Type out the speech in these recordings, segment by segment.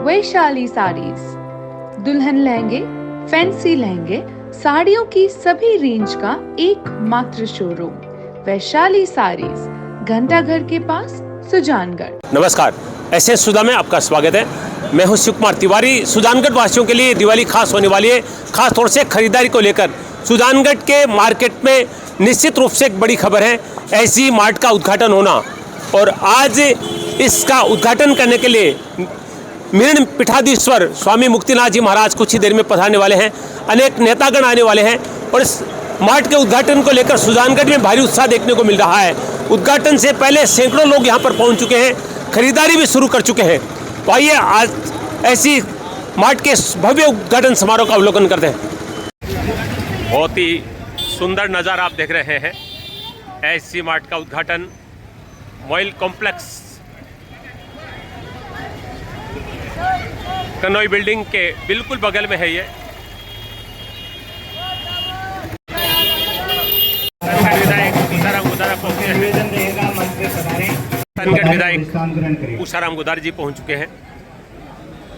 वैशाली साड़ीज, दुल्हन लहंगे, फैंसी लहंगे, साड़ियों की सभी रेंज का एकमात्र शोरूम वैशाली साड़ीज, घंटाघर के पास, सुजानगढ़। नमस्कार, एसएस सुधा में आपका स्वागत है। मैं हूं शिव कुमार तिवारी। सुजानगढ़ वासियों के लिए दिवाली खास होने वाली है। खास तौर से खरीदारी को लेकर सुजानगढ़ के मार्केट में निश्चित रूप से एक बड़ी खबर है, एसजी मार्ट का उद्घाटन होना। और आज इसका उद्घाटन करने के लिए मिरण पीठाधीश्वर स्वामी मुक्तिनाथ जी महाराज कुछ ही देर में पधारने वाले हैं। अनेक नेतागण आने वाले हैं और इस मार्ट के उद्घाटन को लेकर सुजानगढ़ में भारी उत्साह देखने को मिल रहा है। उद्घाटन से पहले सैकड़ों लोग यहां पर पहुंच चुके हैं, खरीदारी भी शुरू कर चुके हैं। तो आइए आज ऐसी मार्ट के भव्य उद्घाटन समारोह का अवलोकन करते हैं। बहुत ही सुंदर नज़ारा आप देख रहे हैं। एसजी मार्ट का उद्घाटन मॉल कॉम्प्लेक्स कनोई बिल्डिंग के बिल्कुल बगल में है। ये विधायक उषाराम गुदार जी पहुंच चुके हैं।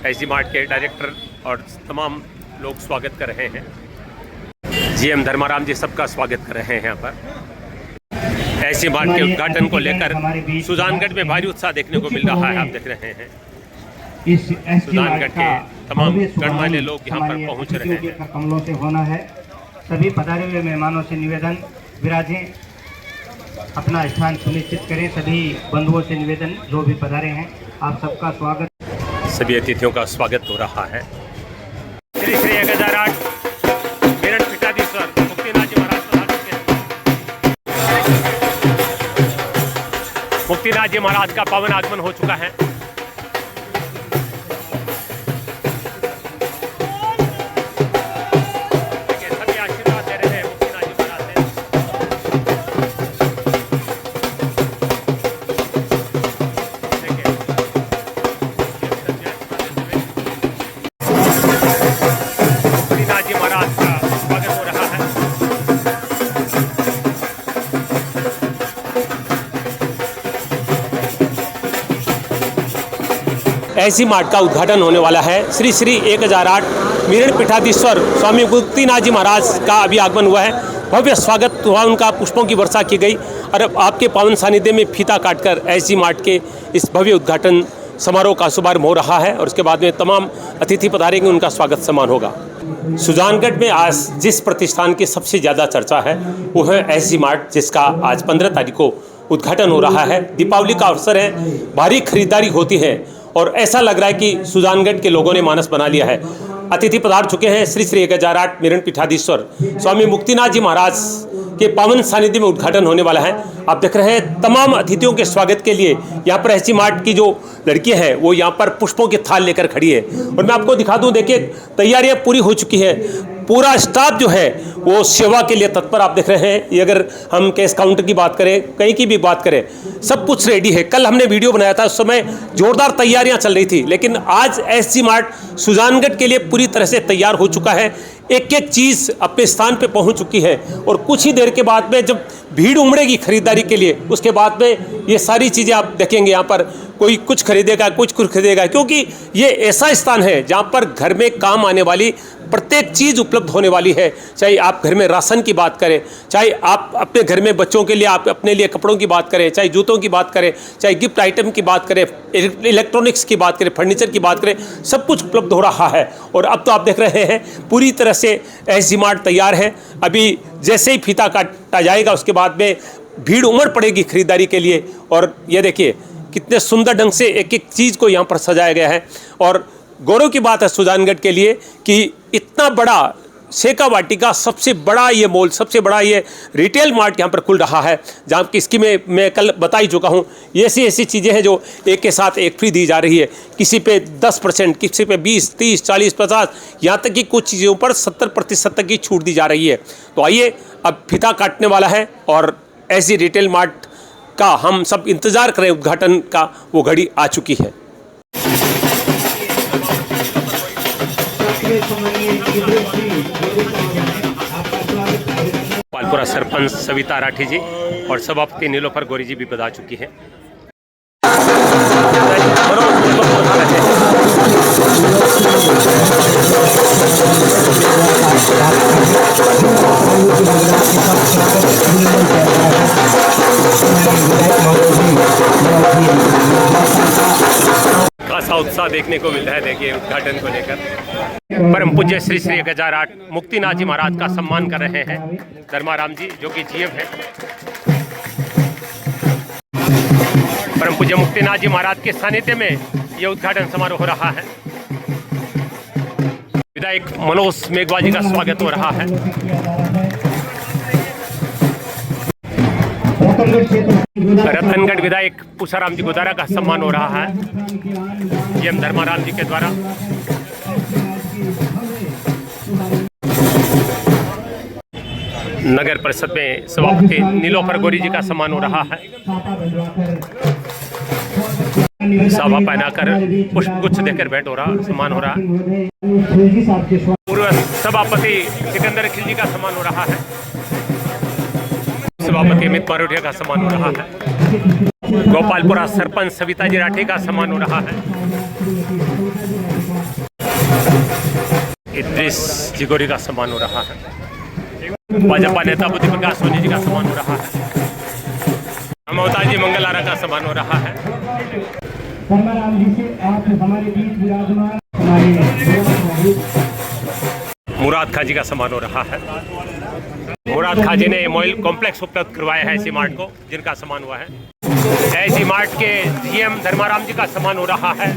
एसजी मार्ट के डायरेक्टर और तमाम लोग स्वागत कर रहे हैं। जीएम धर्माराम जी सबका स्वागत कर रहे हैं यहाँ पर। एसजी मार्ट के उद्घाटन को लेकर सुजानगढ़ में भारी उत्साह देखने को मिल रहा है। आप देख रहे हैं सुजानगढ़ के तमाम गणमान्य लोग यहाँ पर पहुँच रहे हैं। कमलों से होना है। सभी पधारे हुए मेहमानों से निवेदन, विराजें, अपना स्थान सुनिश्चित करें। सभी बंधुओं से निवेदन, जो भी पधारे हैं, आप सबका स्वागत। सभी अतिथियों का स्वागत हो रहा है। श्री श्री 1008 मिरण पीठाधीश्वर मुक्तिनाथ जी महाराज पधार चुके हैं। मुक्तिनाथ जी महाराज का पावन आगमन हो चुका है। एसजी मार्ट का उद्घाटन होने वाला है। श्री श्री 1008 मिरण पीठाधीश्वर स्वामी मुक्तिनाथ जी महाराज का अभी आगमन हुआ है। भव्य स्वागत हुआ उनका, पुष्पों की वर्षा की गई और अब आपके पावन सानिध्य में फीता काटकर एसजी मार्ट के इस भव्य उद्घाटन समारोह का शुभारंभ हो रहा है और उसके बाद में तमाम अतिथि पधारेंगे, उनका स्वागत सम्मान होगा। सुजानगढ़ में आज जिस प्रतिष्ठान की सबसे ज़्यादा चर्चा है वो है एसजी मार्ट, जिसका आज 15 तारीख को उद्घाटन हो रहा है। दीपावली का अवसर है, भारी खरीदारी होती है और ऐसा लग रहा है कि सुजानगढ़ के लोगों ने मानस बना लिया है। अतिथि पधार चुके हैं। श्री श्री 1008 मिरण पीठाधीश्वर स्वामी मुक्तिनाथ जी महाराज के पावन सानिध्य में उद्घाटन होने वाला है। आप देख रहे हैं तमाम अतिथियों के स्वागत के लिए यहाँ पर एसजी मार्ट की जो लड़की है वो यहाँ पर पुष्पों की थाल लेकर खड़ी है। और मैं आपको दिखा दूँ, देखिए तैयारियाँ पूरी हो चुकी है। पूरा स्टाफ जो है वो सेवा के लिए तत्पर। आप देख रहे हैं, ये अगर हम कैश काउंटर की बात करें, कहीं की भी बात करें, सब कुछ रेडी है। कल हमने वीडियो बनाया था, उस समय जोरदार तैयारियां चल रही थी, लेकिन आज एसजी मार्ट सुजानगढ़ के लिए पूरी तरह से तैयार हो चुका है। एक एक चीज़ अपने स्थान पे पहुंच चुकी है और कुछ ही देर के बाद में जब भीड़ उमड़ेगी खरीदारी के लिए, उसके बाद में ये सारी चीज़ें आप देखेंगे। यहाँ पर कोई कुछ खरीदेगा, कुछ खरीदेगा, क्योंकि ये ऐसा स्थान है जहाँ पर घर में काम आने वाली प्रत्येक चीज़ उपलब्ध होने वाली है। चाहे आप घर में राशन की बात करें, चाहे आप अपने घर में बच्चों के लिए, आप अपने लिए कपड़ों की बात करें, चाहे जूतों की बात करें, चाहे गिफ्ट आइटम की बात करें, इलेक्ट्रॉनिक्स की बात करें, फर्नीचर की बात करें, सब कुछ उपलब्ध हो रहा है। और अब तो आप देख रहे हैं पूरी तरह से एसजी मार्ट तैयार है। अभी जैसे ही फीता काटा जाएगा उसके बाद में भीड़ उमड़ पड़ेगी खरीदारी के लिए। और ये देखिए कितने सुंदर ढंग से एक एक चीज़ को यहाँ पर सजाया गया है। और गौरव की बात है सुजानगढ़ के लिए कि इतना बड़ा शेखावाटी का सबसे बड़ा ये मॉल, सबसे बड़ा ये रिटेल मार्ट यहाँ पर खुल रहा है, जहाँ की इसकी मैं कल बता ही चुका हूँ। ये ऐसी चीज़ें हैं जो एक के साथ एक फ्री दी जा रही है। किसी पे 10%, किसी पे 20, 30, 40, 50, यहाँ तक कि कुछ चीज़ों पर 70% तक की छूट दी जा रही है। तो आइए, अब फीता काटने वाला है और ऐसी रिटेल मार्ट का हम सब इंतज़ार करें, उद्घाटन का वो घड़ी आ चुकी है। पालपुरा सरपंच सविता राठी जी और सभापति नीलोफर गौरी जी भी बता चुकी हैं। उत्साह देखने को मिल रहा है। देखिए उद्घाटन को लेकर परम पूज्य श्री श्री 1008 मुक्तिनाथ जी महाराज का सम्मान कर रहे हैं धर्माराम जी, जो कि जीएम है। परम पूज्य मुक्तिनाथ जी महाराज के सानिध्य में यह उद्घाटन समारोह हो रहा है। विधायक मनोज मेघवाल जी का स्वागत हो रहा है। रतनगढ़ विधायक पूछाराम जी गोदारा का सम्मान हो रहा है जीएम धर्माराम जी के द्वारा। नगर परिषद में सभापति नीलोफर गौरी जी का सम्मान हो रहा है। सभा पहनाकर पुष्प गुच्छ देकर भेंट हो रहा, सम्मान हो रहा है। पूर्व सभापति सिकंदर खिल जी का सम्मान हो रहा है। सभापति अमित मारोटिया का सम्मान हो रहा है। गोपालपुरा सरपंच सविता जी राठी का सम्मान हो रहा है। इद्रिस जिगोरी का सम्मान हो रहा है। भाजपा नेता बुद्धि प्रकाश सोनी जी का सम्मान हो रहा है। ममता जी मंगलारा का सम्मान हो रहा है। मुराद खां जी का सम्मान हो रहा है। मुराद खां जी ने मॉल कॉम्प्लेक्स उपलब्ध करवाया है ऐसी मार्ट को, जिनका सम्मान हुआ है। ऐसी मार्ट के जीएम धर्माराम जी का सम्मान हो रहा है।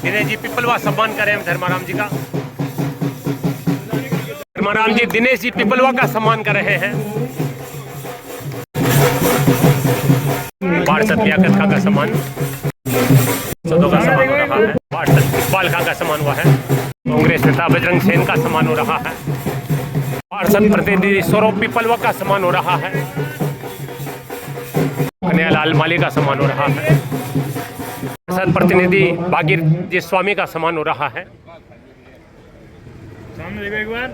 दिनेश जी पिपलवा सम्मान करें धर्माराम जी का। धर्माराम जी दिनेश जी पिपलवा का सम्मान कर रहे हैं। पार्षद लियाकत खां का सम्मान, सदों का सम्मान हो रहा है। पार्षद इकबाल खां का सम्मान हुआ है। कांग्रेस नेता बजरंग सेन का सम्मान हो रहा है। पार्षद प्रतिनिधि सौरभ पिपलवा का सम्मान हो रहा है। कन्हैयालाल माली का सम्मान हो रहा है। पार्षद प्रतिनिधि भागीर जी स्वामी का सम्मान हो रहा है। सामने देखो एक बार,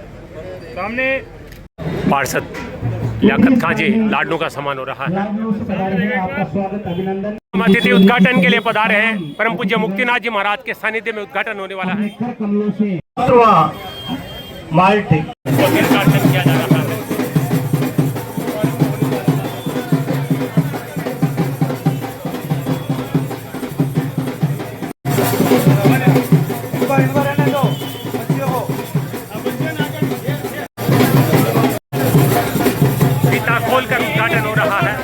सामने पार्षद लियाकत खां जी लाडनू का सम्मान हो रहा है। अतिथि उद्घाटन के लिए पधारे हैं। परम पूज्य मुक्तिनाथ जी महाराज के सानिध्य में उद्घाटन होने वाला है। माल्ट उद्घाटन किया जा रहा है। फीता खोलकर उद्घाटन हो रहा है।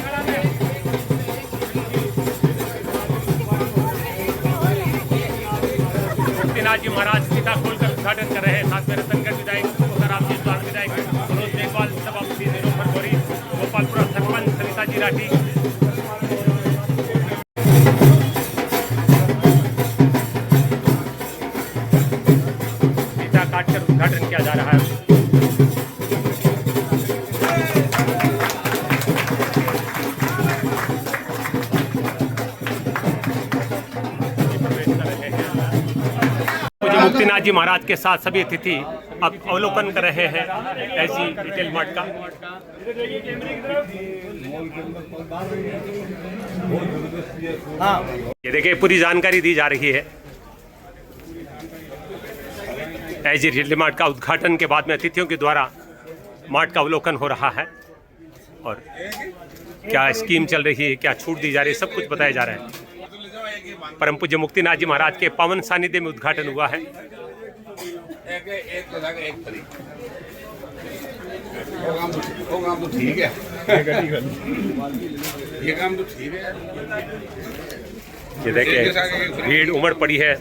मुक्तिनाथ जी महाराज फीता खोलकर उद्घाटन कर रहे हैं। साथ में रतनगढ़ विधायक पूछाराम जी, विधायक मनोज मेघवाल, सभापति नीलोफर गौरी, गोपालपुरा सरपंच सविता जी राठी। फीता काटकर उद्घाटन किया जा रहा है। मुक्तिनाथ जी महाराज के साथ सभी अतिथि अब अवलोकन कर रहे हैं ऐसी रिटेल मार्ट का। ये देखिए पूरी जानकारी दी जा रही है। ऐसी रिटेल मार्ट का उद्घाटन के बाद में अतिथियों के द्वारा मार्ट का अवलोकन हो रहा है और क्या स्कीम चल रही है, क्या छूट दी जा रही है, सब कुछ बताया जा रहा है। परम पूज्य मुक्तिनाथ जी महाराज के पावन सानिध्य में उद्घाटन हुआ है। वो काम तो ठीक है, ये काम तो ठीक है। ये देखिए भीड़ उमड़ पड़ी है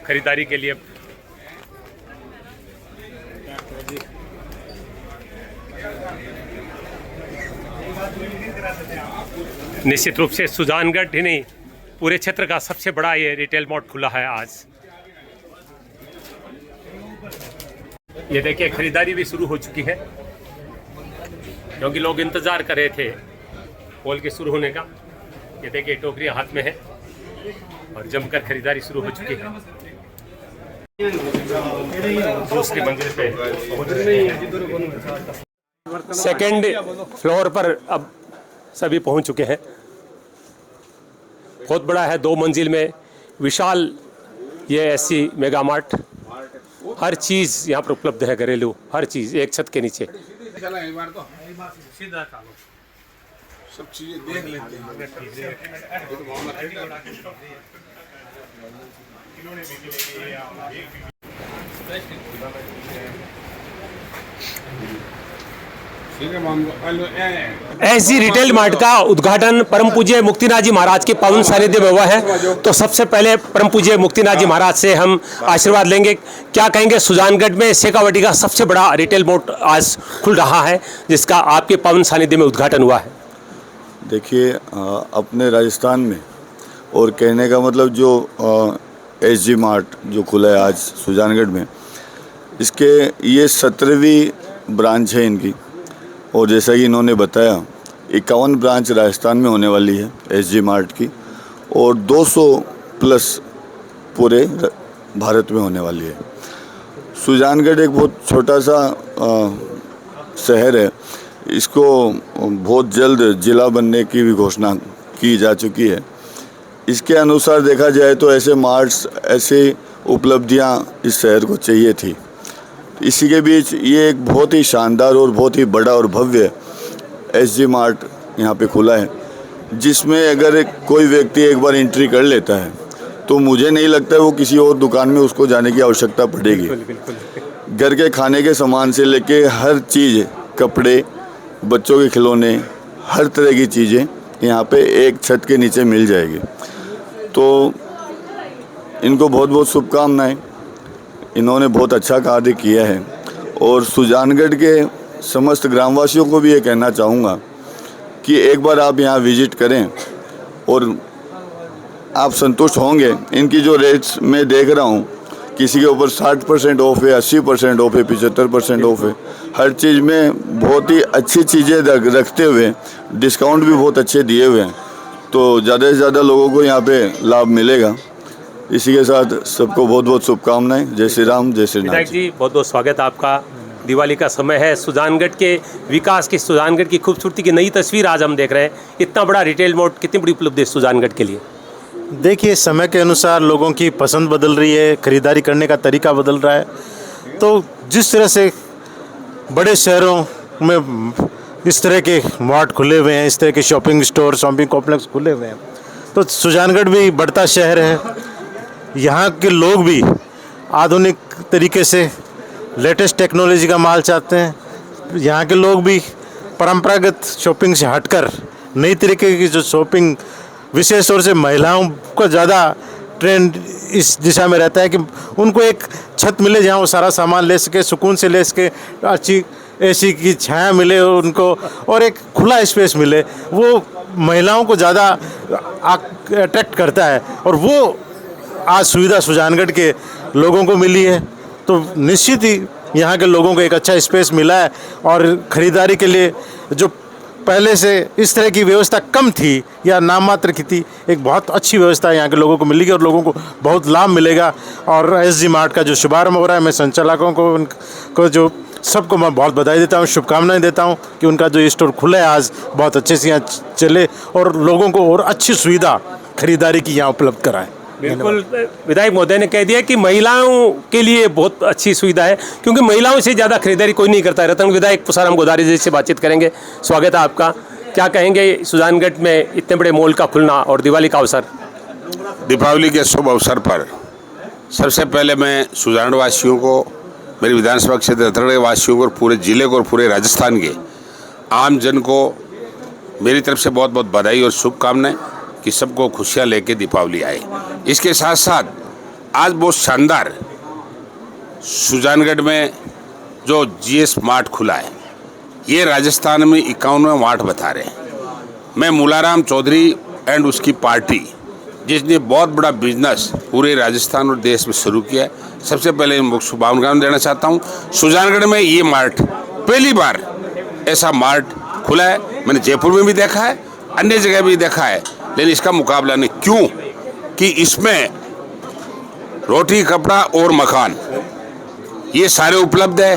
खरीदारी के लिए। निश्चित रूप से सुजानगढ़ ही नहीं, पूरे क्षेत्र का सबसे बड़ा ये रिटेल मॉल खुला है आज। ये देखिए खरीदारी भी शुरू हो चुकी है, क्योंकि लोग इंतजार कर रहे थे मॉल के शुरू होने का। ये देखिए टोकरियां हाथ में है और जमकर खरीदारी शुरू हो चुकी है। दूसरी मंजिल पे पहुंच रहे हैं। सेकेंड फ्लोर पर अब सभी पहुंच चुके हैं। बहुत बड़ा है, 2 मंजिल में विशाल ये ऐसी मेगा मार्ट। हर चीज़ यहाँ पर उपलब्ध है, घरेलू हर चीज़ एक छत के नीचे। सब चीजें देख लेते हैं। तो मामला ठीक है मामला। ऐसी रिटेल मार्ट का उद्घाटन परम पूज्य मुक्तिनाथ जी महाराज के पावन सानिध्य में हुआ है। तो सबसे पहले परम पूज्य मुक्तिनाथ जी महाराज से हम आशीर्वाद लेंगे। क्या कहेंगे, सुजानगढ़ में शेखावाटी का सबसे बड़ा रिटेल मार्ट आज खुल रहा है जिसका आपके पावन सानिध्य में उद्घाटन हुआ है। देखिए, अपने राजस्थान में और कहने का मतलब जो SG मार्ट जो खुला है आज सुजानगढ़ में, इसके ये 17वीं ब्रांच है इनकी। और जैसा कि इन्होंने बताया 51 ब्रांच राजस्थान में होने वाली है SG मार्ट की, और 200 प्लस पूरे भारत में होने वाली है। सुजानगढ़ एक बहुत छोटा सा शहर है, इसको बहुत जल्द जिला बनने की भी घोषणा की जा चुकी है। इसके अनुसार देखा जाए तो ऐसे मार्ट्स, ऐसे उपलब्धियां इस शहर को चाहिए थी। इसी के बीच ये एक बहुत ही शानदार और बहुत ही बड़ा और भव्य SG मार्ट यहाँ पे खुला है, जिसमें अगर कोई व्यक्ति एक बार एंट्री कर लेता है तो मुझे नहीं लगता है वो किसी और दुकान में उसको जाने की आवश्यकता पड़ेगी। घर के खाने के सामान से लेके हर चीज़, कपड़े, बच्चों के खिलौने, हर तरह की चीज़ें यहाँ पे एक छत के नीचे मिल जाएगी। तो इनको बहुत बहुत शुभकामनाएं। इन्होंने बहुत अच्छा कार्य किया है और सुजानगढ़ के समस्त ग्रामवासियों को भी ये कहना चाहूँगा कि एक बार आप यहाँ विजिट करें और आप संतुष्ट होंगे। इनकी जो रेट्स मैं देख रहा हूँ, किसी के ऊपर 60% ऑफ है, 80% ऑफ है, 75% ऑफ है। हर चीज़ में बहुत ही अच्छी चीज़ें रखते हुए डिस्काउंट भी बहुत अच्छे दिए हुए हैं। तो ज़्यादा से ज़्यादा लोगों को यहाँ पे लाभ मिलेगा। इसी के साथ सबको बहुत बहुत शुभकामनाएं। जय श्री राम, जय श्री नाथ जी। बहुत बहुत स्वागत आपका। दिवाली का समय है, सुजानगढ़ के विकास की, सुजानगढ़ की खूबसूरती की नई तस्वीर आज हम देख रहे हैं। इतना बड़ा रिटेल मार्ट कितनी बड़ी उपलब्धि है सुजानगढ़ के लिए। देखिए, समय के अनुसार लोगों की पसंद बदल रही है, खरीदारी करने का तरीका बदल रहा है। तो जिस तरह से बड़े शहरों में इस तरह के मार्ट खुले हुए हैं, इस तरह के शॉपिंग स्टोर, शॉपिंग कॉम्प्लेक्स खुले हुए हैं, तो सुजानगढ़ भी बढ़ता शहर है। यहाँ के लोग भी आधुनिक तरीके से लेटेस्ट टेक्नोलॉजी का माल चाहते हैं। यहाँ के लोग भी परंपरागत शॉपिंग से हटकर नई तरीके की जो शॉपिंग, विशेष तौर से महिलाओं का ज़्यादा ट्रेंड इस दिशा में रहता है कि उनको एक छत मिले जहाँ वो सारा सामान ले सके, सुकून से ले सके, अच्छी AC की छाया मिले उनको और एक खुला स्पेस मिले। वो महिलाओं को ज़्यादा अट्रैक्ट करता है और वो आज सुविधा सुजानगढ़ के लोगों को मिली है। तो निश्चित ही यहाँ के लोगों को एक अच्छा स्पेस मिला है और ख़रीदारी के लिए जो पहले से इस तरह की व्यवस्था कम थी या नाम मात्र की थी, एक बहुत अच्छी व्यवस्था यहाँ के लोगों को मिलेगी और लोगों को बहुत लाभ मिलेगा। और SG मार्ट का जो शुभारंभ हो रहा है, मैं संचालकों को जो सबको मैं बहुत बधाई देता हूँ, शुभकामनाएं देता हूँ कि उनका जो स्टोर खुला है आज बहुत अच्छे से यहाँ चले और लोगों को और अच्छी सुविधा खरीदारी की यहाँ उपलब्ध कराएं। बिल्कुल, विधायक महोदय ने कह दिया कि महिलाओं के लिए बहुत अच्छी सुविधा है, क्योंकि महिलाओं से ज़्यादा खरीदारी कोई नहीं करता है। रतन विधायक पुषाराम गोदारी जी से बातचीत करेंगे। स्वागत है आपका। क्या कहेंगे सुजानगढ़ में इतने बड़े मॉल का खुलना और दिवाली का अवसर? दीपावली के शुभ अवसर पर सबसे पहले मैं सुजानगढ़ वासियों को, मेरी विधानसभा क्षेत्र रतनगढ़ वासियों को और पूरे जिले को और पूरे राजस्थान के आम जन को मेरी तरफ से बहुत बहुत बधाई और शुभकामनाएं कि सबको खुशियाँ लेके दीपावली आए। इसके साथ साथ आज बहुत शानदार सुजानगढ़ में जो GS मार्ट खुला है, ये राजस्थान में 51वां मार्ट बता रहे हैं। मैं मूलाराम चौधरी एंड उसकी पार्टी, जिसने बहुत बड़ा बिजनेस पूरे राजस्थान और देश में शुरू किया है, सबसे पहले मैं शुभकामनाएं देना चाहता हूँ। सुजानगढ़ में ये मार्ट पहली बार ऐसा मार्ट खुला है। मैंने जयपुर में भी देखा है, अन्य जगह भी देखा है, लेकिन इसका मुकाबला नहीं। क्यों कि इसमें रोटी, कपड़ा और मकान ये सारे उपलब्ध है,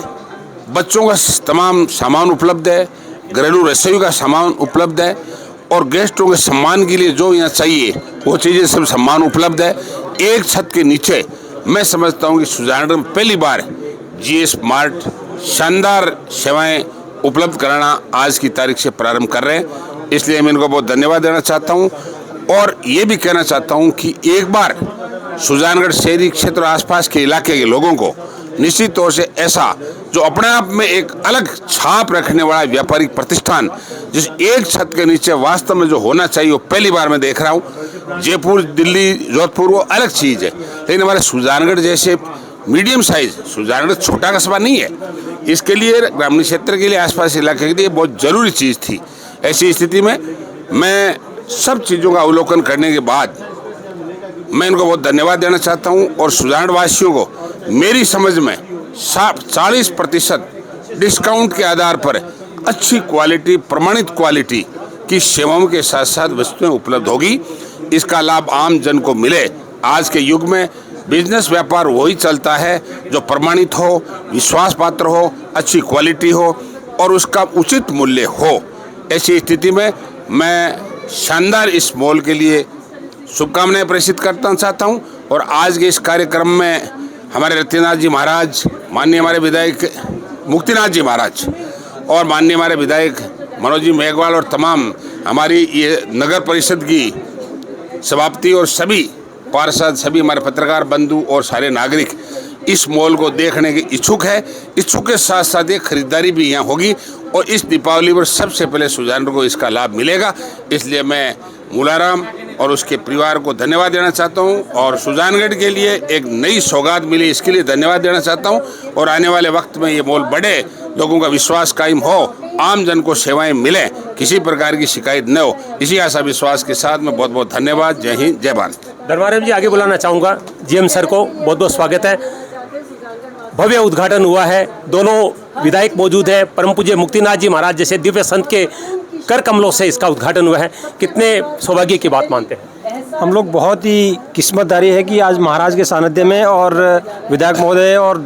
बच्चों का तमाम सामान उपलब्ध है, घरेलू रसोई का सामान उपलब्ध है और गेस्टों के सम्मान के लिए जो यहाँ चाहिए वो चीज़ें सब सम्मान उपलब्ध है। एक छत के नीचे मैं समझता हूँ कि सुजानगढ़ में पहली बार GS मार्ट शानदार सेवाएं उपलब्ध कराना आज की तारीख से प्रारंभ कर रहे हैं इसलिए मैं इनको बहुत धन्यवाद देना चाहता हूँ और ये भी कहना चाहता हूँ कि एक बार सुजानगढ़ शहरी क्षेत्र और आसपास के इलाके के लोगों को निश्चित तौर से ऐसा जो अपने आप में एक अलग छाप रखने वाला व्यापारिक प्रतिष्ठान जिस एक छत के नीचे वास्तव में जो होना चाहिए वो पहली बार मैं देख रहा हूँ। जयपुर, दिल्ली, जोधपुर वो अलग चीज़ है, लेकिन हमारे सुजानगढ़ जैसे मीडियम साइज, सुजानगढ़ छोटा कस्बा नहीं है, इसके लिए ग्रामीण क्षेत्र के लिए, आसपास इलाके के लिए बहुत ज़रूरी चीज़ थी। ऐसी स्थिति में मैं सब चीज़ों का अवलोकन करने के बाद मैं इनको बहुत धन्यवाद देना चाहता हूँ और सुजानगढ़ वासियों को मेरी समझ में 40% डिस्काउंट के आधार पर अच्छी क्वालिटी, प्रमाणित क्वालिटी की सेवाओं के साथ साथ वस्तुएं उपलब्ध होगी। इसका लाभ आम जन को मिले। आज के युग में बिजनेस व्यापार वही चलता है जो प्रमाणित हो, विश्वास पात्र हो, अच्छी क्वालिटी हो और उसका उचित मूल्य हो। ऐसी स्थिति में मैं शानदार इस मॉल के लिए शुभकामनाएं प्रेषित करना चाहता हूं और आज के इस कार्यक्रम में हमारे रत्नाथ जी महाराज, माननीय हमारे विधायक मुक्तिनाथ जी महाराज और माननीय हमारे विधायक मनोज जी मेघवाल और तमाम हमारी ये नगर परिषद की सभापति और सभी पार्षद, सभी हमारे पत्रकार बंधु और सारे नागरिक इस मॉल को देखने के इच्छुक है। इच्छुक के साथ साथ ये खरीदारी भी यहाँ होगी और इस दीपावली पर सबसे पहले सुजानगढ़ को इसका लाभ मिलेगा। इसलिए मैं मूलाराम और उसके परिवार को धन्यवाद देना चाहता हूँ और सुजानगढ़ के लिए एक नई सौगात मिली इसके लिए धन्यवाद देना चाहता हूँ और आने वाले वक्त में ये मॉल बढ़े, लोगों का विश्वास कायम हो, आम जन को सेवाएं मिलें, किसी प्रकार की शिकायत न हो। इसी आशा विश्वास के साथ में बहुत बहुत धन्यवाद। जय हिंद, जय भारत। धर्माराम जी, आगे बुलाना चाहूँगा जीएम सर को। बहुत बहुत स्वागत है। भव्य उद्घाटन हुआ है, दोनों विधायक मौजूद है, परम पूज्य मुक्तिनाथ जी महाराज जैसे दिव्य संत के कर कमलों से इसका उद्घाटन हुआ है। कितने सौभाग्य की बात मानते हैं? हम लोग बहुत ही किस्मतदारी है कि आज महाराज के सानिध्य में और विधायक महोदय और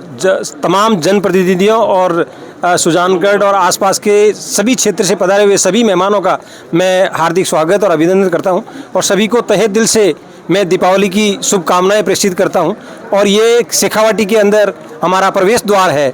तमाम जनप्रतिनिधियों और सुजानगढ़ और आसपास के सभी क्षेत्र से पधारे हुए सभी मेहमानों का मैं हार्दिक स्वागत और अभिनंदन करता हूं और सभी को तहे दिल से मैं दीपावली की शुभकामनाएं प्रेषित करता हूं। और ये शेखावाटी के अंदर हमारा प्रवेश द्वार है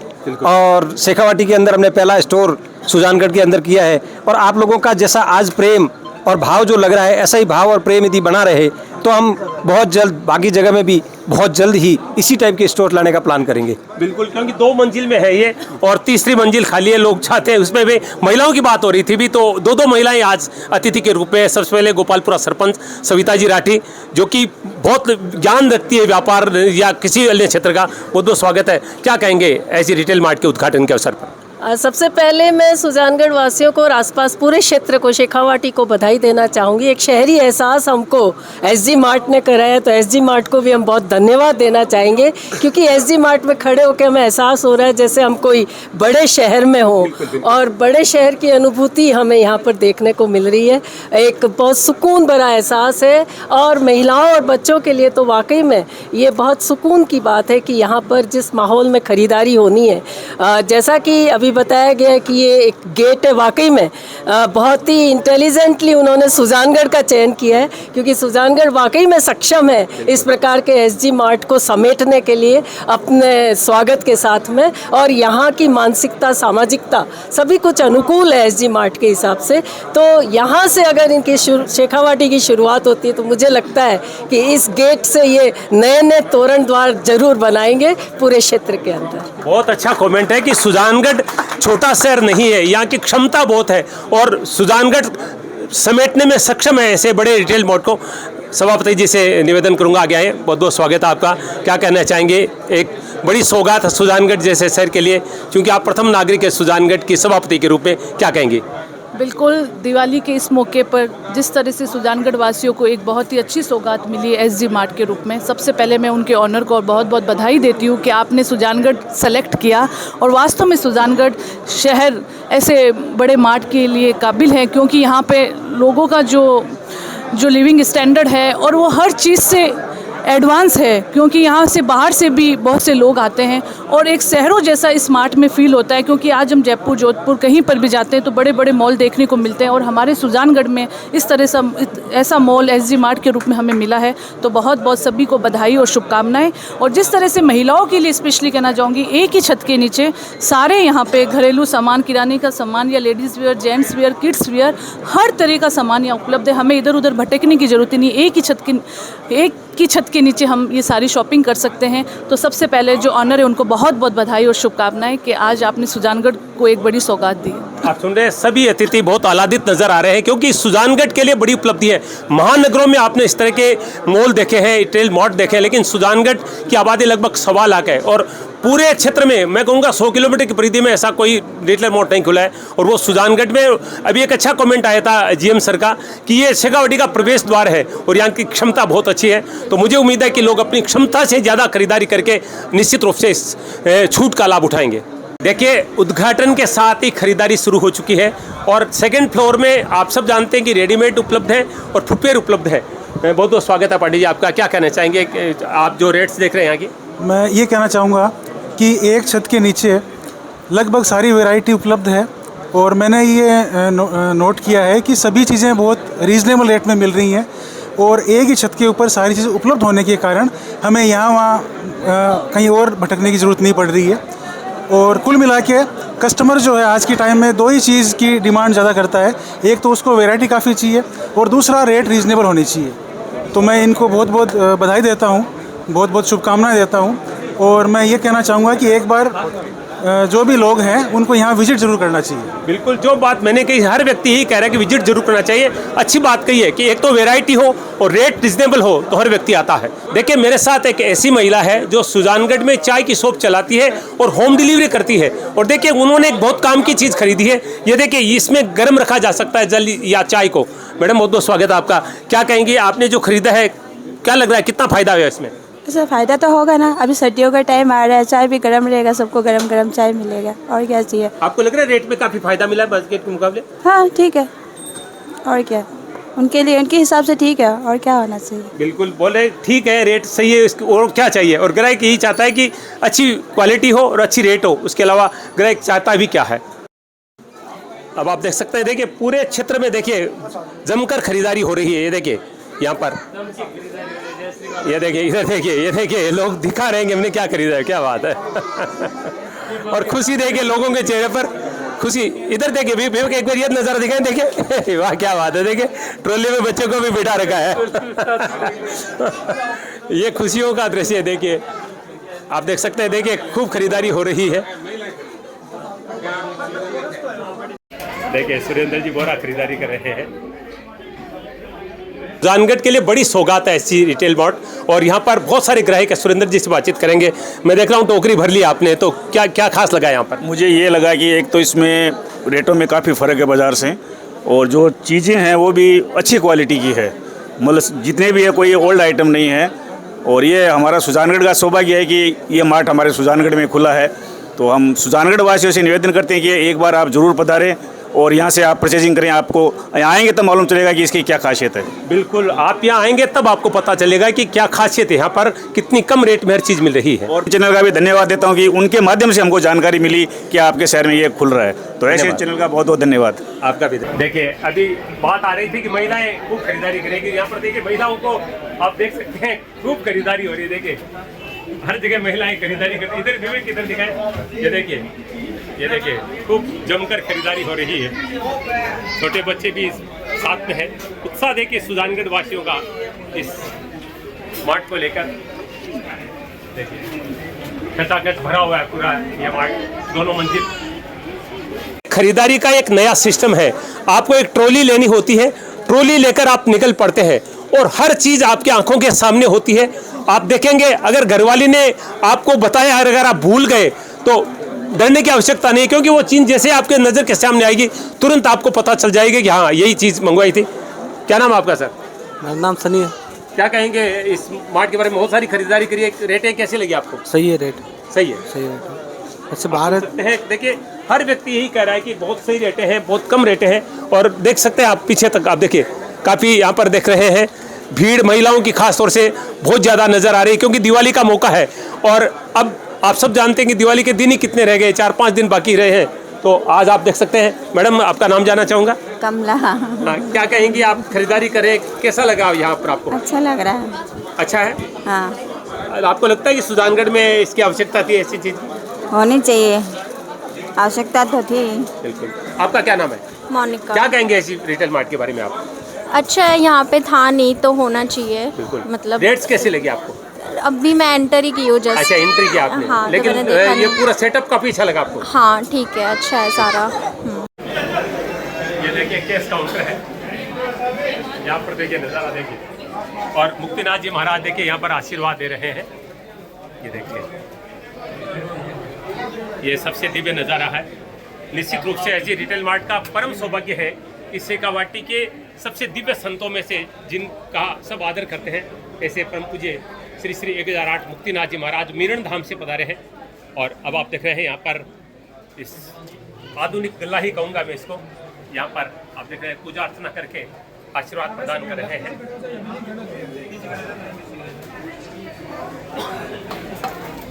और शेखावाटी के अंदर हमने पहला स्टोर सुजानगढ़ के अंदर किया है और आप लोगों का जैसा आज प्रेम और भाव जो लग रहा है, ऐसा ही भाव और प्रेम यदि बना रहे तो हम बहुत जल्द बाकी जगह में भी बहुत जल्द ही इसी टाइप के स्टोर लाने का प्लान करेंगे। बिल्कुल, क्योंकि 2 मंजिल में है ये और तीसरी मंजिल खाली है, लोग चाहते हैं उसमें भी। महिलाओं की बात हो रही थी भी, तो 2 महिलाएं आज अतिथि के रूप में। सबसे पहले गोपालपुरा सरपंच सविता जी राठी, जो कि बहुत ज्ञान रखती है व्यापार या किसी अन्य क्षेत्र का। बहुत बहुत स्वागत है। क्या कहेंगे ऐसी रिटेल मार्ट के उद्घाटन के अवसर पर? सबसे पहले मैं सुजानगढ़ वासियों को और आसपास पूरे क्षेत्र को, शेखावाटी को बधाई देना चाहूँगी। एक शहरी एहसास हमको एसजी मार्ट ने कराया, तो एसजी मार्ट को भी हम बहुत धन्यवाद देना चाहेंगे, क्योंकि एसजी मार्ट में खड़े होकर हमें एहसास हो रहा है जैसे हम कोई बड़े शहर में हो और बड़े शहर की अनुभूति हमें यहाँ पर देखने को मिल रही है। एक बहुत सुकून भरा एहसास है और महिलाओं और बच्चों के लिए तो वाकई में ये बहुत सुकून की बात है कि यहाँ पर जिस माहौल में ख़रीदारी होनी है, जैसा कि अभी बताया गया कि ये एक गेट है, वाकई में बहुत ही इंटेलिजेंटली उन्होंने सुजानगढ़ का चयन किया है, क्योंकि सुजानगढ़ वाकई में सक्षम है इस प्रकार के एसजी मार्ट को समेटने के लिए अपने स्वागत के साथ में। और यहाँ की मानसिकता, सामाजिकता सभी कुछ अनुकूल है एसजी मार्ट के हिसाब से। तो यहाँ से अगर इनकी शेखावाटी की शुरुआत होती है तो मुझे लगता है कि इस गेट से ये नए नए तोरण द्वार जरूर बनाएंगे पूरे क्षेत्र के अंदर। बहुत अच्छा कमेंट है कि सुजानगढ़ छोटा शहर नहीं है, यहाँ की क्षमता बहुत है और सुजानगढ़ समेटने में सक्षम है ऐसे बड़े रिटेल मॉल को। सभापति जी से निवेदन करूंगा, आगे आए। बहुत बहुत स्वागत है आपका। क्या कहना चाहेंगे? एक बड़ी सौगात है सुजानगढ़ जैसे शहर के लिए, क्योंकि आप प्रथम नागरिक है सुजानगढ़ की सभापति के रूप में, क्या कहेंगे? बिल्कुल, दिवाली के इस मौके पर जिस तरह से सुजानगढ़ वासियों को एक बहुत ही अच्छी सौगात मिली है एसजी मार्ट के रूप में, सबसे पहले मैं उनके ऑनर को बहुत बहुत बधाई देती हूँ कि आपने सुजानगढ़ सेलेक्ट किया। और वास्तव में सुजानगढ़ शहर ऐसे बड़े मार्ट के लिए काबिल है, क्योंकि यहाँ पे लोगों का जो लिविंग स्टैंडर्ड है और वो हर चीज़ से एडवांस है, क्योंकि यहाँ से बाहर से भी बहुत से लोग आते हैं और एक शहरों जैसा स्मार्ट में फ़ील होता है। क्योंकि आज हम जयपुर, जोधपुर कहीं पर भी जाते हैं तो बड़े बड़े मॉल देखने को मिलते हैं और हमारे सुजानगढ़ में इस तरह से ऐसा मॉल एसजी मार्ट के रूप में हमें मिला है। तो बहुत बहुत सभी को बधाई और शुभकामनाएं। और जिस तरह से महिलाओं के लिए स्पेशली कहना चाहूँगी, एक ही छत के नीचे सारे यहाँ पे घरेलू सामान, किराने का सामान या ladies wear, gents wear, kids wear, हर तरह का सामान यहाँ उपलब्ध है। हमें इधर उधर भटकने की ज़रूरत नहीं, एक ही छत के नीचे हम ये सारी शॉपिंग कर सकते हैं। तो सबसे पहले जो ऑनर है उनको बहुत बहुत बधाई और शुभकामनाएं कि आज आपने सुजानगढ़ को एक बड़ी सौगात दी है। आप सुन रहे हैं, सभी अतिथि बहुत आह्लादित नजर आ रहे हैं क्योंकि सुजानगढ़ के लिए बड़ी उपलब्धि है। महानगरों में आपने इस तरह के मॉल देखे हैं, रिटेल मार्ट देखे हैं, लेकिन सुजानगढ़ की आबादी लगभग 1.25 लाख है और पूरे क्षेत्र में मैं कहूँगा 100 किलोमीटर की परिधि में ऐसा कोई रिटेल मार्ट नहीं खुला है। और वो सुजानगढ़ में अभी एक अच्छा कमेंट आया था जीएम सर का कि ये शेखावाटी का प्रवेश द्वार है और यहाँ की क्षमता बहुत अच्छी है। तो मुझे उम्मीद है कि लोग अपनी क्षमता से ज़्यादा खरीदारी करके निश्चित रूप से इस छूट का लाभ उठाएंगे। देखिए, उद्घाटन के साथ ही खरीदारी शुरू हो चुकी है और सेकंड फ्लोर में आप सब जानते हैं कि रेडीमेड उपलब्ध है और फुटवेयर उपलब्ध है। बहुत बहुत स्वागत है पांडे जी आपका। क्या कहना चाहेंगे, आप जो रेट्स देख रहे हैं यहाँ की? मैं ये कहना चाहूँगा कि एक छत के नीचे लगभग सारी वैरायटी उपलब्ध है और मैंने ये नोट किया है कि सभी चीज़ें बहुत रीज़नेबल रेट में मिल रही हैं और एक ही छत के ऊपर सारी चीज़ें उपलब्ध होने के कारण हमें यहाँ वहाँ कहीं और भटकने की ज़रूरत नहीं पड़ रही है। और कुल मिला के कस्टमर जो है आज के टाइम में दो ही चीज़ की डिमांड ज़्यादा करता है, एक तो उसको वैरायटी काफ़ी चाहिए और दूसरा रेट रीज़नेबल होनी चाहिए। तो मैं इनको बहुत बहुत बधाई देता हूँ, बहुत बहुत शुभकामनाएं देता हूँ और मैं ये कहना चाहूँगा कि एक बार जो भी लोग हैं उनको यहाँ विजिट जरूर करना चाहिए। बिल्कुल, जो बात मैंने कही हर व्यक्ति यही कह रहा है कि विजिट जरूर करना चाहिए। अच्छी बात कही है कि एक तो वैरायटी हो और रेट रिजनेबल हो तो हर व्यक्ति आता है। देखिए, मेरे साथ एक ऐसी महिला है जो सुजानगढ़ में चाय की शॉप चलाती है और होम डिलीवरी करती है। और देखिए, उन्होंने एक बहुत काम की चीज़ खरीदी है। ये देखिए, इसमें गर्म रखा जा सकता है जल या चाय को। मैडम, बहुत बहुत स्वागत है आपका। क्या कहेंगे, आपने जो खरीदा है क्या लग रहा है, कितना फ़ायदा हुआ इसमें? सर फ़ायदा तो होगा ना, अभी सर्दियों का टाइम आ रहा है, चाय भी गर्म रहेगा, सबको गर्म गर्म चाय मिलेगा और क्या चाहिए। आपको लग रहा है रेट में काफ़ी फ़ायदा मिला है मार्केट के मुकाबले? हाँ ठीक है, और क्या, उनके लिए उनके हिसाब से ठीक है, और क्या होना चाहिए। बिल्कुल बोले, ठीक है, रेट सही है, और क्या चाहिए। और ग्राहक यही चाहता है कि अच्छी क्वालिटी हो और अच्छी रेट हो, उसके अलावा ग्राहक चाहता भी क्या है। अब आप देख सकते हैं, देखिए पूरे क्षेत्र में देखिए जमकर खरीदारी हो रही है। ये देखिए यहाँ पर, ये देखिए, इधर देखिए, ये देखिए लोग दिखा रहे हैं कि हमने क्या खरीदा है। क्या बात है। और खुशी देखिए लोगों के चेहरे पर, खुशी। इधर देखिए भी एक बार ये नज़ारा दिखाएं, देखिए वाह क्या बात है। देखिए ट्रॉली में बच्चों को भी बिठा रखा है। ये खुशियों का दृश्य है। देखिए, आप देख सकते हैं, देखिए खूब खरीदारी हो रही है। देखिए सुरेंद्र जी बोरा खरीदारी कर रहे हैं। सुजानगढ़ के लिए बड़ी सौगात है ऐसी रिटेल मार्ट और यहाँ पर बहुत सारे ग्राहक है। सुरेंद्र जी से बातचीत करेंगे। मैं देख रहा हूँ टोकरी भर ली आपने, तो क्या क्या खास लगा यहाँ पर? मुझे ये लगा कि एक तो इसमें रेटों में काफ़ी फ़र्क है बाज़ार से, और जो चीज़ें हैं वो भी अच्छी क्वालिटी की है, मतलब जितने भी है कोई ओल्ड आइटम नहीं है। और ये हमारा सुजानगढ़ का सौभाग्य है कि ये मार्ट हमारे सुजानगढ़ में खुला है। तो हम सुजानगढ़ वासियों से निवेदन करते हैं कि एक बार आप ज़रूर पधारें और यहाँ से आप परचेजिंग करें। आपको यहाँ आएंगे तब मालूम चलेगा कि इसकी क्या खासियत है। बिल्कुल, आप यहाँ आएंगे तब आपको पता चलेगा कि क्या खासियत है, यहाँ पर कितनी कम रेट में हर चीज़ मिल रही है। और चैनल का भी धन्यवाद देता हूँ कि उनके माध्यम से हमको जानकारी मिली कि आपके शहर में ये खुल रहा है। तो ऐसे चैनल का बहुत बहुत धन्यवाद। आपका भी। देखिए, अभी बात आ रही थी कि महिलाएं खूब खरीदारी करेंगी। यहाँ पर देखिए महिलाओं को आप देख सकते हैं, खूब खरीदारी हो रही है। देखिए हर जगह महिलाएं खरीदारी करती। इधर विवेक किधर दिखाएं, ये देखिए खूब जमकर खरीदारी हो रही है। छोटे बच्चे भी साथ में हैं। उत्साह देखिए सुजानगढ़ वासियों का इस मार्ट को लेकर। देखिए खचाखच भरा हुआ है पूरा ये मार्ट, दोनों मंजिल। खरीदारी का एक नया सिस्टम है। आपको एक ट्रॉली लेनी होती है, ट्रॉली लेकर आप निकल पड़ते हैं और हर चीज़ आपकी आंखों के सामने होती है। आप देखेंगे, अगर घरवाली ने आपको बताया, अगर आप भूल गए तो डरने की आवश्यकता नहीं, क्योंकि वो चीज़ जैसे आपके नज़र के सामने आएगी तुरंत आपको पता चल जाएगी कि हाँ यही चीज़ मंगवाई थी। क्या नाम आपका सर? मेरा नाम सनी है। क्या कहेंगे इस मार्ट के बारे में? बहुत सारी खरीदारी करी है, रेटें कैसी लगी आपको? सही है रेट, सही है, सही रेट है। अच्छा बाहर है, देखिए हर व्यक्ति यही कह रहा है कि बहुत सही रेटें हैं, बहुत कम रेटें हैं। और देख सकते हैं आप पीछे तक, आप देखिए काफ़ी यहाँ पर देख रहे हैं भीड़ महिलाओं की खास तौर से बहुत ज़्यादा नज़र आ रही है, क्योंकि दिवाली का मौका है। और अब आप सब जानते हैं कि दिवाली के दिन ही कितने रह गए, 4-5 दिन बाकी रहे हैं। तो आज आप देख सकते हैं। मैडम, आपका नाम जानना चाहूँगा। कमला। हाँ, क्या कहेंगी आप खरीदारी करें, कैसा लगा यहाँ पर आपको? अच्छा लग रहा है। अच्छा है। हाँ। आपको लगता है कि सुजानगढ़ में इसकी आवश्यकता थी, ऐसी चीज़ होनी चाहिए, आवश्यकता तो थी। बिल्कुल। आपका क्या नाम है? मोनिका। क्या कहेंगे ऐसी रिटेल मार्ट के बारे में आप? अच्छा है, यहाँ पे था नहीं तो होना चाहिए। बिल्कुल। मतलब रेट्स कैसे लगे आपको? अभी मैं एंटर ही की हूँ जस्ट। अच्छा, एंट्री किया आपने। हाँ, लेकिन तो मैंने ये पूरा सेटअप काफी अच्छा लगा आपको? हाँ ठीक है, अच्छा है सारा। ये देखिए कैश काउंटर है, यहाँ पर देखिए नज़ारा देखिए, और मुक्तिनाथ जी महाराज देखिए यहाँ पर आशीर्वाद दे रहे हैं। ये देखिए, ये सबसे दिव्य नज़ारा है। निश्चित रूप से ऐसी रिटेल मार्ट का परम सौभाग्य है। इस शेखावाटी के सबसे दिव्य संतों में से जिनका सब आदर करते हैं, ऐसे परम पूज्य श्री श्री 1008 मुक्तिनाथ जी महाराज मीरण धाम से पधारे हैं। और अब आप देख रहे हैं यहाँ पर इस आधुनिक गल्ला ही कहूँगा मैं इसको, यहाँ पर आप देख रहे हैं पूजा अर्चना करके आशीर्वाद प्रदान कर रहे हैं।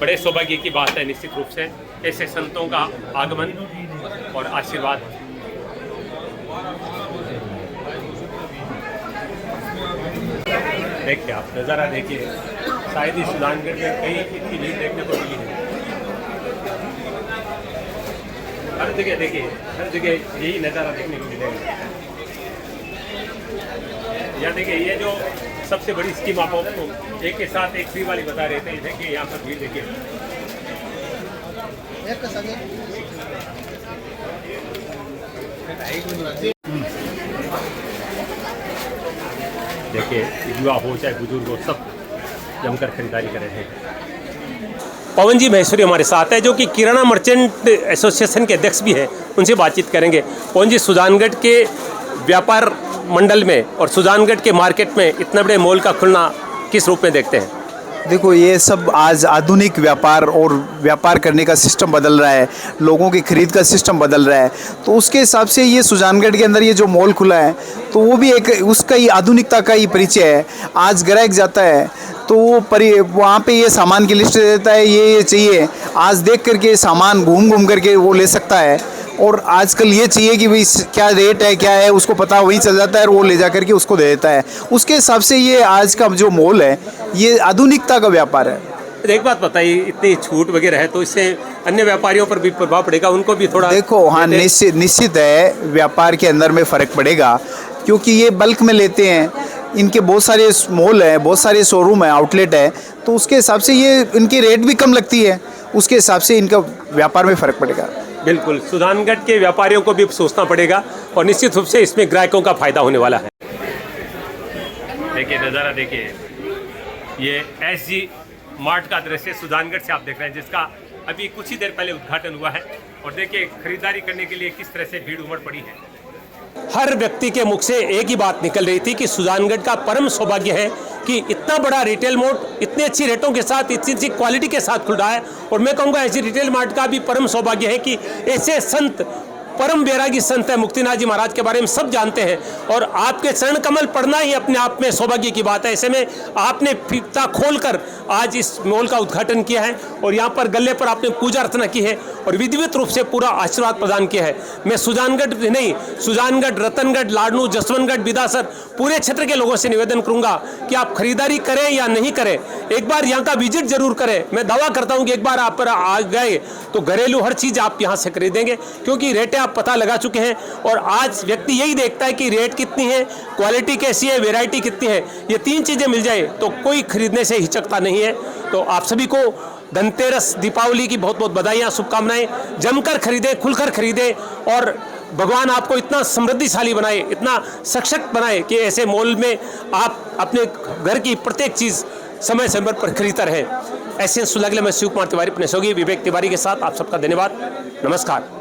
बड़े सौभाग्य की बात है निश्चित रूप से ऐसे संतों का आगमन और आशीर्वाद। देखिए, आप नज़ारा देखिए, शायद ही सुजानगढ़ में कहीं इतनी भीड़ देखने को मिली है। हर जगह देखिए, हर जगह यही नज़ारा देखने को मिलेगा। यहाँ देखिए, ये जो सबसे बड़ी स्कीम आप आपको एक के साथ एक फ्री वाली बता रहे थे, देखिए यहाँ पर भीड़ देखिए। देखिए, युवा हो चाहे बुजुर्ग हो, सब जमकर खरीदारी कर रहे हैं। पवन जी महेश्वरी हमारे साथ है, जो कि किराना मर्चेंट एसोसिएशन के अध्यक्ष भी हैं। उनसे बातचीत करेंगे। पवन जी, सुजानगढ़ के व्यापार मंडल में और सुजानगढ़ के मार्केट में इतने बड़े मॉल का खुलना किस रूप में देखते हैं? देखो, ये सब आज आधुनिक व्यापार और व्यापार करने का सिस्टम बदल रहा है, लोगों की खरीद का सिस्टम बदल रहा है। तो उसके हिसाब से ये सुजानगढ़ के अंदर ये जो मॉल खुला है, तो वो भी एक उसका ही आधुनिकता का ही परिचय है। आज ग्राहक जाता है तो वो वहाँ पे ये सामान की लिस्ट देता है, ये चाहिए, आज देख करके सामान घूम घूम करके वो ले सकता है। और आजकल ये चाहिए कि भाई क्या रेट है, क्या है, उसको पता वहीं चल जाता है और वो ले जा करके उसको दे देता है। उसके हिसाब से ये आज का जो मॉल है, ये आधुनिकता का व्यापार है। एक बात बताइए, इतनी छूट वगैरह है तो इससे अन्य व्यापारियों पर भी प्रभाव पड़ेगा, उनको भी थोड़ा? देखो, हाँ, निश्चित है, व्यापार के अंदर में फ़र्क पड़ेगा, क्योंकि ये बल्क में लेते हैं। इनके बहुत सारे मॉल हैं, बहुत सारे शोरूम है, आउटलेट है, तो उसके हिसाब से ये इनकी रेट भी कम लगती है, उसके हिसाब से इनका व्यापार में फ़र्क पड़ेगा। बिल्कुल, सुजानगढ़ के व्यापारियों को भी सोचना पड़ेगा और निश्चित रूप से इसमें ग्राहकों का फायदा होने वाला है। देखिए नज़ारा देखिए, ये एसजी मार्ट का दृश्य सुजानगढ़ से आप देख रहे हैं, जिसका अभी कुछ ही देर पहले उद्घाटन हुआ है। और देखिए, खरीदारी करने के लिए किस तरह से भीड़ उमड़ पड़ी है। हर व्यक्ति के मुख से एक ही बात निकल रही थी कि सुजानगढ़ का परम सौभाग्य है कि इतना बड़ा रिटेल मॉल इतने अच्छी रेटों के साथ, इतनी अच्छी क्वालिटी के साथ खुल रहा है। और मैं कहूँगा ऐसी रिटेल मार्ट का भी परम सौभाग्य है कि ऐसे संत, परम बैरागी संत है मुक्तिनाथ जी महाराज के बारे में सब जानते हैं, और आपके चरण कमल पढ़ना ही अपने आप में सौभाग्य की बात है। ऐसे में आपने फीता खोलकर आज इस मॉल का उद्घाटन किया है और यहाँ पर गले पर आपने पूजा अर्चना की है और विधिवत रूप से पूरा आशीर्वाद प्रदान किया है। मैं सुजानगढ़ नहीं, सुजानगढ़, रतनगढ़, लाडनू, जसवंतगढ़, बिदासर पूरे क्षेत्र के लोगों से निवेदन करूंगा कि आप खरीदारी करें या नहीं करें, एक बार यहाँ का विजिट जरूर करें। मैं दावा करता हूँ कि एक बार आप पर आ गए तो घरेलू हर चीज़ आप यहाँ से खरीदेंगे, क्योंकि रेटें आप पता लगा चुके हैं। और आज व्यक्ति यही देखता है कि रेट कितनी है, क्वालिटी कैसी है, वैरायटी कितनी है। ये तीन चीज़ें मिल जाए तो कोई खरीदने से हिचकता नहीं है। तो आप सभी को धनतेरस, दीपावली की बहुत बहुत बधाइयाँ, शुभकामनाएं। जमकर खरीदें, खुलकर खरीदें और भगवान आपको इतना समृद्धिशाली बनाए, इतना सशक्त बनाए कि ऐसे मॉल में आप अपने घर की प्रत्येक चीज़ समय समय पर खरीदता रहे। ऐसे सुलगले में शिव कुमार तिवारी, अपने सहयोगी विवेक तिवारी के साथ आप सबका धन्यवाद, नमस्कार।